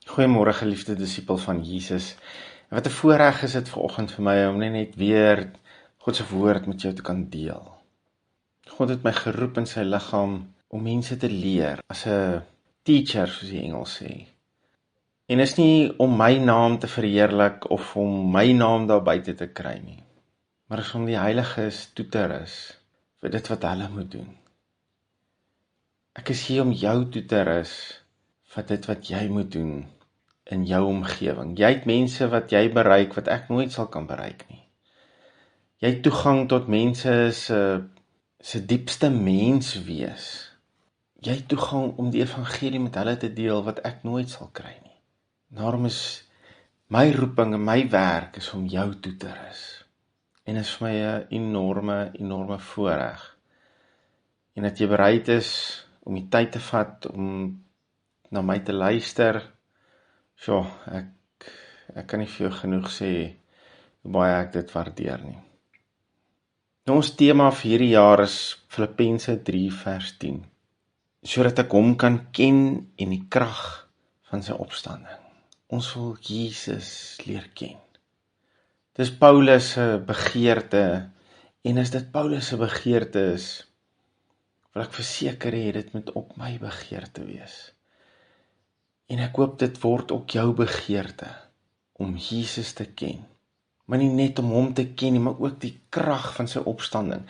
Goeiemôre geliefde disipel van Jesus. En wat 'n voorreg is dit vanoggend vir my om net weer God se woord met jou te kan deel. God het my geroep in sy liggaam om mense te leer as 'n teacher, soos die Engels sê. En is nie om my naam te verheerlik of om my naam daar buite te kry nie, maar is om die heiliges toe te rus vir dit wat hulle moet doen. Ek is hier om jou toe te rus vir dit wat jy moet doen in jou omgewing. Jy het mense wat jy bereik wat ek nooit sal kan bereik nie. Jy het toegang tot mense se diepste menswees. Jy het toegang om die evangelie met hulle te deel wat ek nooit sal kry nie. Daarom is my roeping en my werk is om jou toe te rus. En is vir my 'n enorme voorreg. En dat jy bereid is om die tyd te vat om na my te luister. So, ek kan nie vir jou genoeg sê hoe baie ek dit waardeer nie. Nou, ons tema vir hierdie jaar is Filippense 3 vers 10. Sodat ek hom kan ken en die krag van sy opstanding. Ons wil Jesus leer ken. Dis Paulus se begeerte, en as dit Paulus se begeerte is, wil ek verseker hê dit moet ook my begeerte wees. En ek hoop dit word ook jou begeerte om Jesus te ken. Maar nie net om hom te ken nie, maar ook die krag van sy opstanding.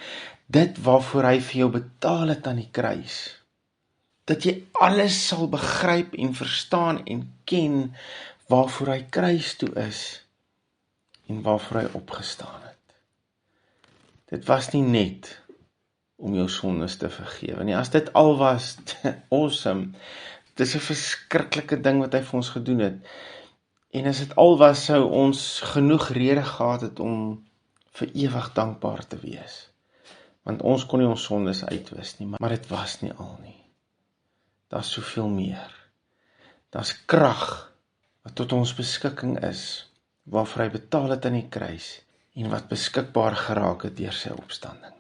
Dit waarvoor hy vir jou betaal het aan die kruis. Dat jy alles sal begryp en verstaan en ken waarvoor hy kruis toe is en waarvoor hy opgestaan het. Dit was nie net om jou sondes te vergewe nie. As dit al was, awesome. Dit is 'n verskriklike ding wat hy vir ons gedoen het. En as dit al was, sou ons genoeg rede gehad het om vir ewig dankbaar te wees. Want ons kon nie ons sondes uitwis nie, maar dit was nie al nie. Daar's soveel meer. Daar's krag wat tot ons beskikking is, waarvoor hy betaal het aan die kruis, en wat beskikbaar geraak het deur sy opstanding.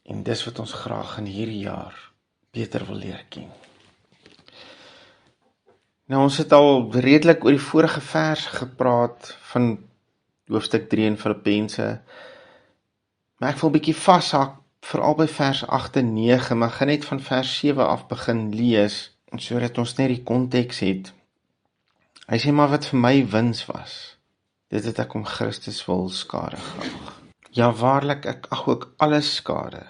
En dis wat ons graag in hierdie jaar beter wil leer ken. Nou, ons het al redelik oor die vorige verse gepraat van hoofstuk 3 in Filippense, maar ek wil 'n bietjie vashak veral by vers 8 en 9, maar gaan net van vers 7 af begin lees, sodat ons net die konteks het. Hy sê, maar wat vir my wins was, dit het ek om Christus wil skade graag. Ja, waarlik, ek ag ook alles skade,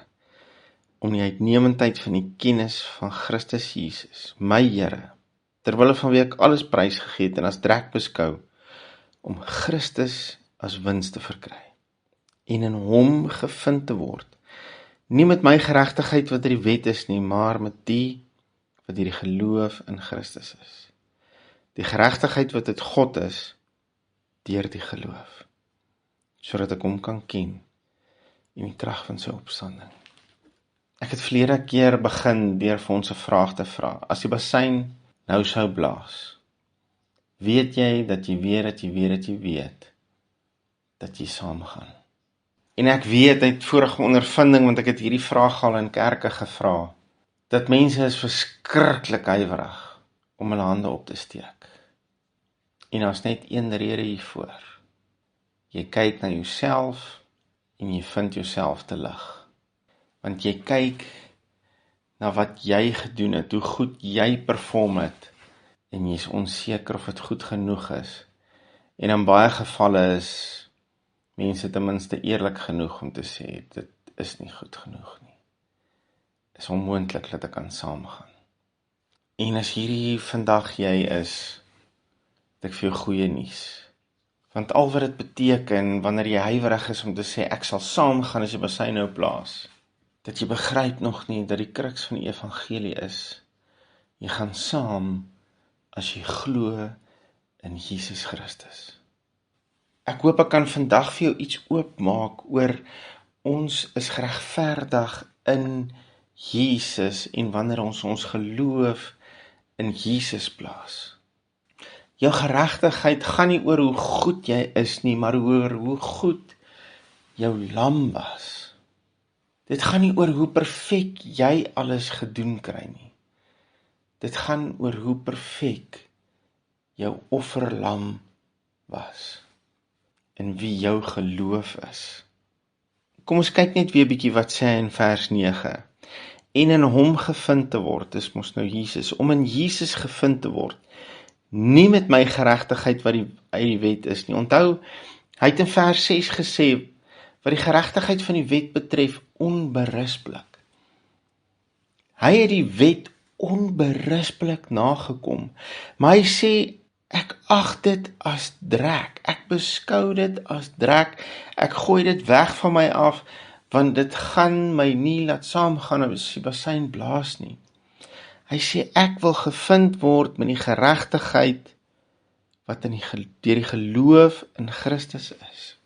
om die uitnemendheid van die kennis van Christus Jesus, my Here, terwille van wie ek alles prys gegee het en as drek beskou, om Christus as wins te verkry, en in hom gevind te word, nie met my geregtigheid wat deur die wet is nie, maar met die wat deur die geloof in Christus is. Die geregtigheid wat uit God is, deur die geloof, sodat ek hom kan ken, en die krag van sy opstanding. Ek het verlede keer begin deur vir ons 'n vraag te vra. As die bassein nou sou blaas, weet jy dat jy weet dat jy weet dat jy weet dat jy saamgaan? En ek weet uit vorige ondervinding, want ek het hierdie vraag al in kerke gevra, dat mense is verskriklik huiwerig om hulle hande op te steek. En daar's net een rede hiervoor. Jy kyk na jouself en jy vind jouself te lig. Want jy kyk na wat jy gedoen het, hoe goed jy perform het, en jy is onseker of dit goed genoeg is. En in baie gevalle is mense ten minste eerlik genoeg om te sê, dit is nie goed genoeg nie. Dit is onmoontlik dat ek kan saamgaan. En as hierdie vandag jy is, het ek vir jou goeie nuus. Want al wat dit beteken, wanneer jy huiwerig is om te sê, ek sal saamgaan as jy bassein nou blaas, dat jy begryp nog nie dat die kruks van die evangelie is, jy gaan saam as jy glo in Jesus Christus. Ek hoop ek kan vandag vir jou iets oopmaak oor ons is geregverdig in Jesus en wanneer ons geloof in Jesus plaas. Jou geregtigheid gaan nie oor hoe goed jy is nie, maar oor hoe goed jou lam was. Dit gaan nie oor hoe perfek jy alles gedoen kry nie. Dit gaan oor hoe perfek jou offerlam was, en wie jou geloof is. Kom ons kyk net weer 'n bietjie wat sê hy in vers 9. En in hom gevind te word, dis mos nou Jesus, om in Jesus gevind te word, nie met my geregtigheid wat uit die wet is nie. Onthou, hy het in vers 6 gesê, wat die geregtigheid van die wet betref, onberispelik. Hy het die wet onberispelik nagekom, maar hy sê, ek ag dit as drek, ek beskou dit as drek, ek gooi dit weg van my af, want dit gaan my nie laat saamgaan as die bassein blaas nie. Hy sê, ek wil gevind word met die geregtigheid wat deur die geloof in Christus is.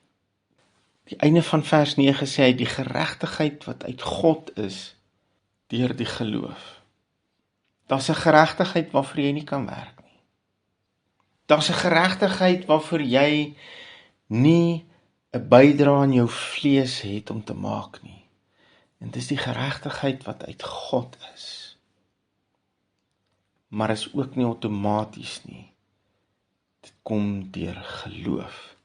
Die einde van vers 9 sê hy, die geregtigheid wat uit God is, deur die geloof. Daar's 'n geregtigheid waarvoor jy nie kan werk nie. Daar's 'n geregtigheid waarvoor jy nie 'n bydrae in jou vlees het om te maak nie. En dis die geregtigheid wat uit God is. Maar is ook nie outomaties nie. Dit kom deur geloof.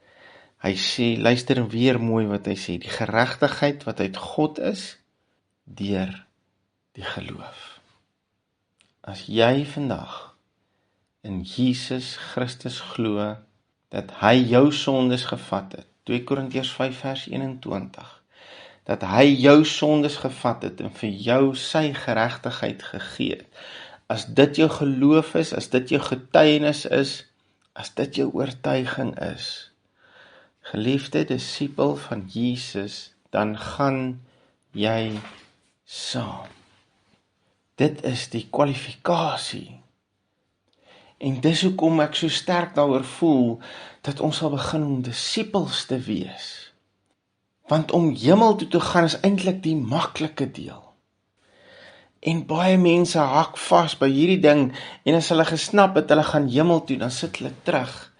Hy sê, luister weer mooi wat hy sê, die geregtigheid wat uit God is, deur die geloof. As jy vandag in Jesus Christus glo, dat hy jou sondes gevat het, 2 Korintiërs 5 vers 21, dat hy jou sondes gevat het en vir jou sy geregtigheid gegee het, as dit jou geloof is, as dit jou getuienis is, as dit jou oortuiging is, geliefde disipel van Jesus, dan gaan jy saam. Dit is die kwalifikasie. En dis hoekom ek so sterk daaroor voel, dat ons sal begin om disippels te wees. Want om hemel toe te gaan is eintlik die maklike deel. En baie mense hak vas by hierdie ding, en as hulle gesnap het, hulle gaan hemel toe, dan sit hulle terug,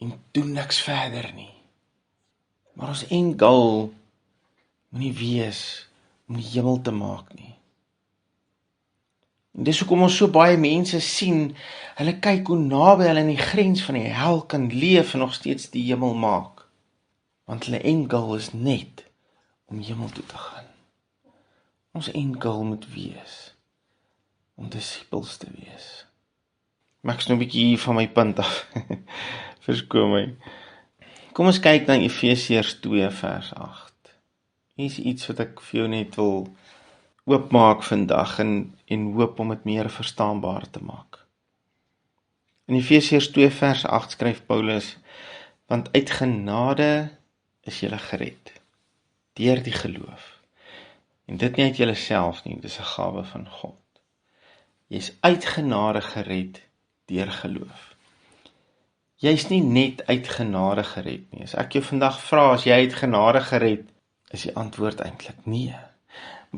en doen niks verder nie. Maar ons eindgoal moet nie wees om die hemel te maak nie. En dis hoekom ons so baie mense sien, hulle kyk hoe naby hulle in die grens van die hel kan leef en nog steeds die hemel maak. Want hulle eindgoal is net om hemel toe te gaan. Ons eindgoal moet wees om disippels te wees. Maar ek is nou 'n bietjie hier van my punt af. Verskoon my. Kom ons kyk na Efesiërs 2 vers 8. Hier is iets wat ek vir jou net wil oopmaak vandag en hoop om dit meer verstaanbaar te maak. In Efesiërs 2 vers 8 skryf Paulus, want uit genade is julle gered, deur die geloof. En dit nie uit julleself nie, dis 'n gawe van God. Jy is uit genade gered deur geloof. Jy is nie net uit genade gered nie. As ek jou vandag vra, as jy uit genade gered, is die antwoord eintlik nee.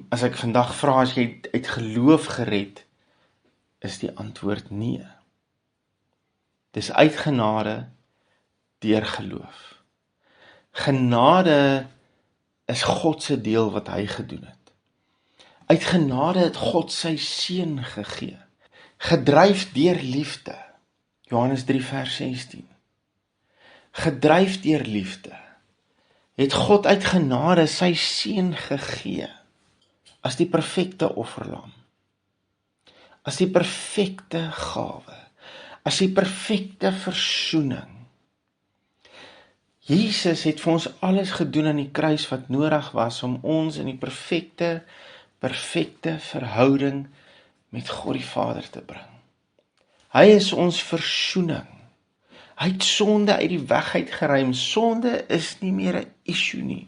As ek vandag vra, as jy uit geloof gered, is die antwoord nee. Dis uit genade deur geloof. Genade is God se deel wat hy gedoen het. Uit genade het God sy seun gegee, gedryf deur liefde. Johannes 3 vers 16. Gedryf deur liefde, het God uit genade sy seun gegee, as die perfekte offerlam, as die perfekte gawe, as die perfekte versoening. Jesus het vir ons alles gedoen aan die kruis wat nodig was om ons in die perfekte verhouding met God die Vader te bring. Hy is ons versoening. Hy het sonde uit die weg uitgeruim. Sonde is nie meer 'n issue nie.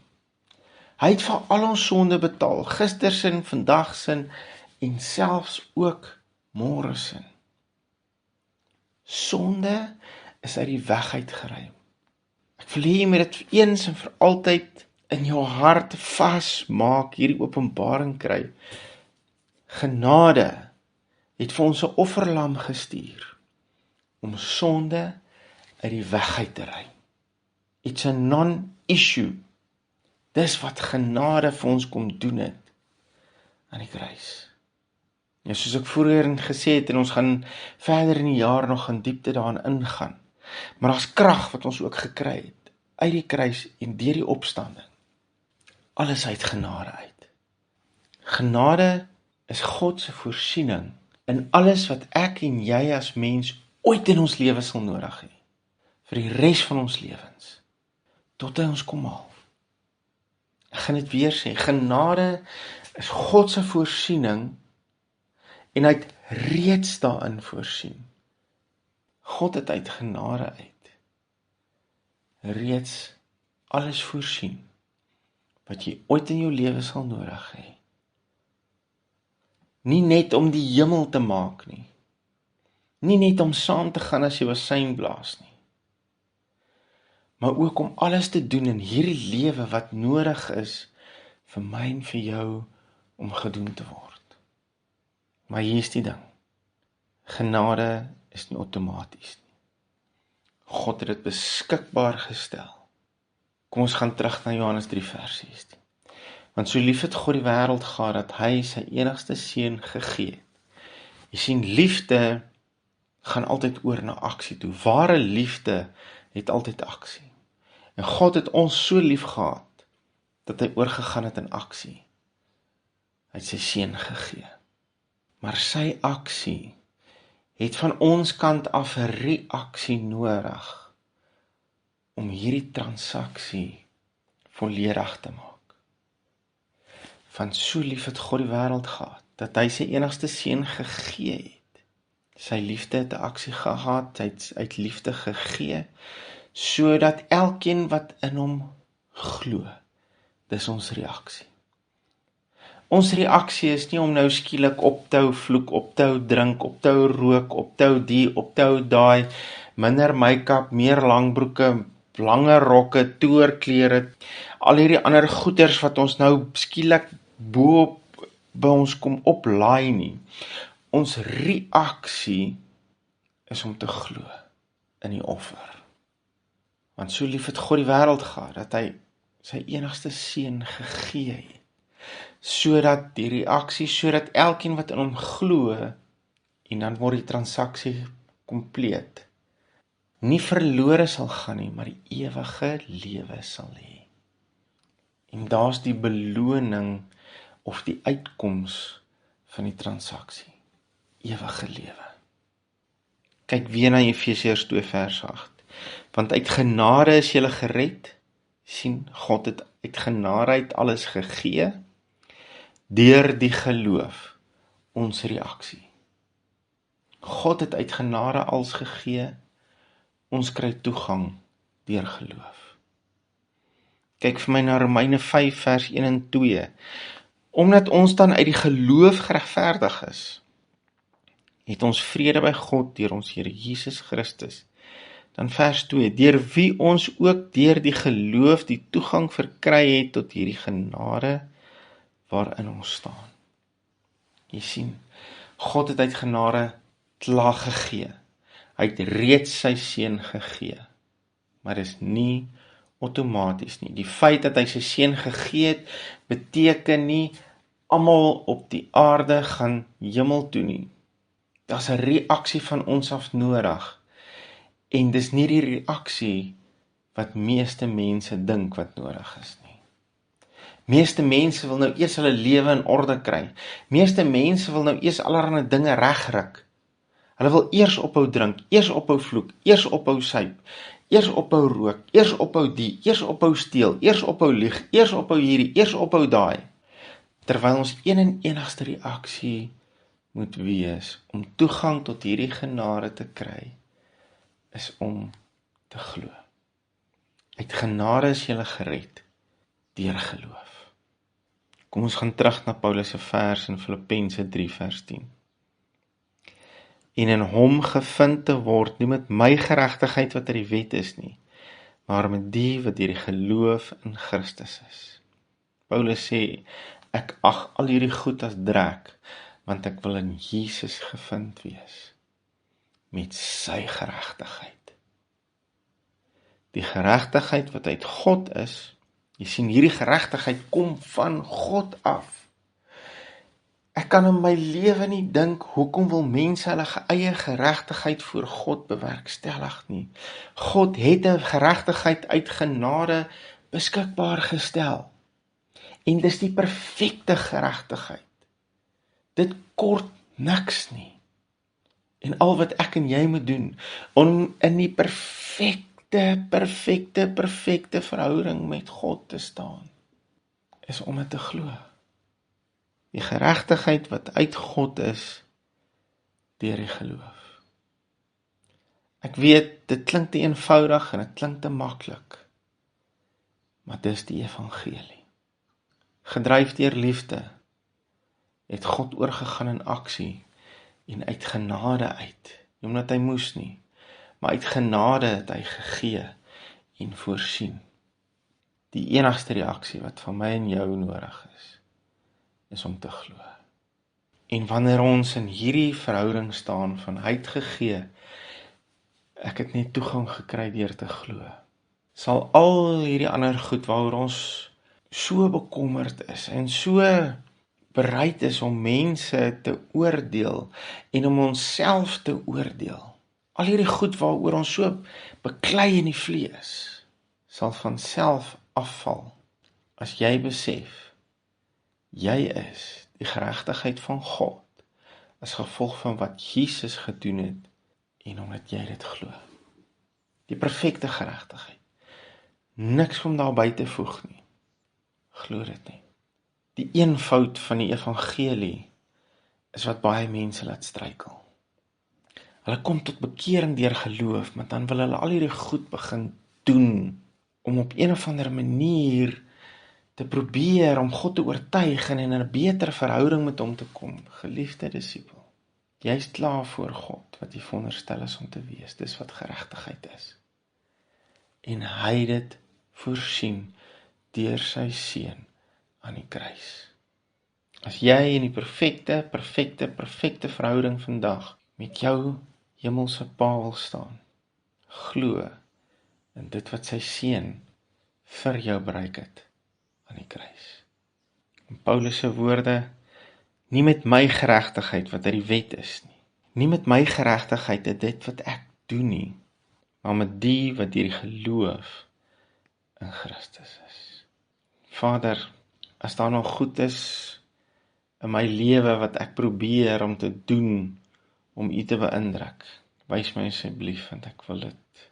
Hy het vir al ons sonde betaal, gistersin, vandagsin en selfs ook môresin. Sonde is uit die weg uitgeruim. Ek wil hê jy moet dit eens en vir altyd in jou hart vasmaak, hierdie openbaring kry. Genade het vir ons 'n offerlam gestuur om sonde uit die weg uit te ruim. It's a non-issue. Dis wat genade vir ons kom doen het aan die kruis. Ja, soos ek vroeër gesê het, en ons gaan verder in die jaar nog in diepte daarin ingaan. Maar daar's krag wat ons ook gekry het, uit die kruis en deur die opstanding. Alles uit genade uit. Genade is God se voorsiening in alles wat ek en jy as mens ooit in ons lewe sal nodig hê, vir die res van ons lewens, tot hy ons kom haal. Ek gaan dit weer sê, genade is God se voorsiening en hy het reeds daarin voorsien. God het uit genade uit reeds alles voorsien wat jy ooit in jou lewe sal nodig hê. Nie net om die hemel te maak nie. Nie net om saam te gaan as jy bassein blaas nie. Maar ook om alles te doen in hierdie lewe wat nodig is vir my en vir jou om gedoen te word. Maar hier is die ding. Genade is nie outomaties nie. God het dit beskikbaar gestel. Kom ons gaan terug na Johannes 3 vers 16. Want so lief het God die wêreld gehad dat hy sy enigste seun gegee het. Jy sien, liefde gaan altyd oor na aksie toe. Ware liefde het altyd aksie. En God het ons so lief gehad dat hy oorgegaan het in aksie. Hy het sy seun gegee. Maar sy aksie het van ons kant af 'n reaksie nodig om hierdie transaksie volledig te maak. Want so lief het God die wêreld gehad, dat hy sy enigste seun gegee het. Sy liefde het 'n aksie gehad, hy het uit liefde gegee, sodat elkeen wat in hom glo, dis ons reaksie. Ons reaksie is nie om nou skielik op te hou vloek, op te hou drink, op te hou rook, op te hou die, op te hou daai, minder make-up, meer langbroeke, langer rokke, toerklere, al hierdie ander goeders wat ons nou skielik bo by ons kom oplaai nie. Ons reaksie is om te glo in die offer. Want so lief het God die wêreld gehad, dat hy sy enigste seun gegee het. Sodat die reaksie, sodat elkeen wat in hom glo, en dan word die transaksie kompleet, nie verlore sal gaan nie, maar die ewige lewe sal hê. En daar's die beloning of die uitkoms van die transaksie, ewige lewe. Kyk weer na Efesiërs 2 vers 8. Want uit genade is julle gered. Sien, God het uit genade uit alles gegee, deur die geloof, ons reaksie. God het uit genade alles gegee, ons kry toegang deur geloof. Kyk vir my na Romeine 5 vers 1 en 2. Omdat ons dan uit die geloof geregverdig is, het ons vrede by God deur ons Here Jesus Christus. Dan vers 2, deur wie ons ook deur die geloof die toegang verkry het tot hierdie genade waarin ons staan. Jy sien, God het uit genade klaar gegee. Hy het reeds sy seun gegee. Maar dit is nie outomaties nie. Die feit dat hy sy seun gegee het, beteken nie almal op die aarde gaan hemel toe nie. Daar's 'n reaksie van ons af nodig. En dis nie die reaksie wat meeste mense dink wat nodig is nie. Meeste mense wil nou eers hulle lewe in orde kry. Meeste mense wil nou eers allerlei dinge regryk. Hulle wil eers ophou drink, eers ophou vloek, eers ophou suip, eers ophou rook, eers ophou die, eers ophou steel, eers ophou lieg, eers ophou hierdie, eers ophou daai. Terwyl ons een en enigste reaksie moet wees om toegang tot hierdie genade te kry, is om te glo. Uit genade is jy gered deur geloof. Kom ons gaan terug na Paulus se vers in Filippense 3 vers 10. En in hom gevind te word, nie met my geregtigheid wat uit die wet is nie, maar met die wat deur die geloof in Christus is. Paulus sê, ek ag al hierdie goed as drek, want ek wil in Jesus gevind wees, met sy geregtigheid. Die geregtigheid wat uit God is, jy sien hierdie geregtigheid kom van God af. Ek kan in my lewe nie dink, hoekom wil mense hulle eie geregtigheid voor God bewerkstellig nie. God het 'n geregtigheid uit genade beskikbaar gestel. En dis die perfekte geregtigheid. Dit kort niks nie. En al wat ek en jy moet doen, om in die perfekte verhouding met God te staan, is om dit te glo. Die geregtigheid wat uit God is, deur die geloof. Ek weet, dit klink te eenvoudig en dit klink te maklik, maar dis die evangelie. Gedryf deur liefde, het God oorgegaan in aksie, en uit genade uit, nie omdat hy moes nie, maar uit genade het hy gegee en voorsien. Die enigste reaksie wat van my en jou nodig is om te glo. En wanneer ons in hierdie verhouding staan van hy het gegee, ek het net toegang gekry deur te glo, sal al hierdie ander goed waaroor ons so bekommerd is en so bereid is om mense te oordeel en om onsself te oordeel, al hierdie goed waaroor ons so beklei in die vlees, sal van self afval as jy besef, jy is die geregtigheid van God as gevolg van wat Jesus gedoen het en omdat jy dit glo. Die perfekte geregtigheid. Niks om daarby te voeg nie. Glo dit nie. Die eenvoud van die evangelie is wat baie mense laat struikel. Hulle kom tot bekering deur geloof, maar dan wil hulle al hierdie goed begin doen om op een of ander manier te probeer om God te oortuig en in 'n beter verhouding met hom te kom. Geliefde disipel, jy is klaar voor God wat jy veronderstel is om te wees. Dis wat geregtigheid is. En hy het dit voorsien deur sy seun aan die kruis. As jy in die perfekte verhouding vandag met jou hemelse Pa wil staan, glo in dit wat sy seun vir jou bereik het aan die kruis. In Paulus se woorde, nie met my geregtigheid wat uit die wet is nie, nie met my geregtigheid is dit wat ek doen nie, maar met die wat deur die geloof in Christus is. Vader, as daar nog goed is in my lewe wat ek probeer om te doen, om U te beïndruk, wys my asseblief, want ek wil dit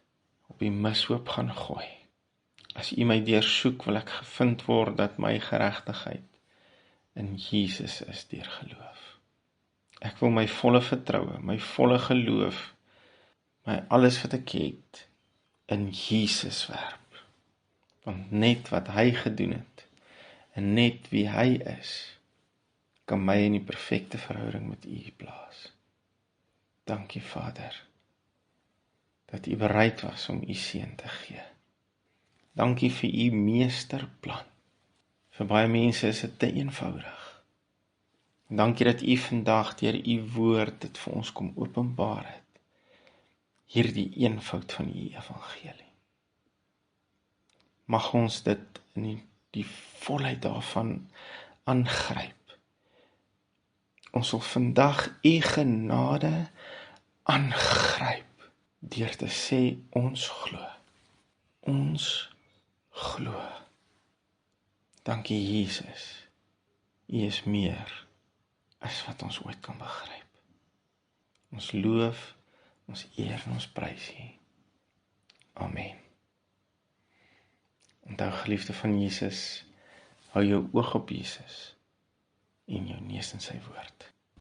op die mishoop gaan gooi. As U my deursoek, wil ek gevind word dat my geregtigheid in Jesus is deur geloof. Ek wil my volle vertroue, my volle geloof, my alles wat ek het, in Jesus werp. Want net wat hy gedoen het, en net wie hy is, kan my in die perfekte verhouding met U plaas. Dankie Vader, dat U bereid was om U seun te gee. Dankie vir U meesterplan. Vir baie mense is dit te eenvoudig. Dankie dat U vandag deur U woord dit vir ons kom openbaar het. Hierdie eenvoud van U evangelie. Mag ons dit in die volheid daarvan aangryp. Ons sal vandag U genade aangryp deur te sê ons glo. Ons glo. Dankie Jesus. U is meer as wat ons ooit kan begryp. Ons loof, ons eer en ons prys U. Amen. Onthou geliefde van Jesus, hou jou oog op Jesus en jou neus in sy woord.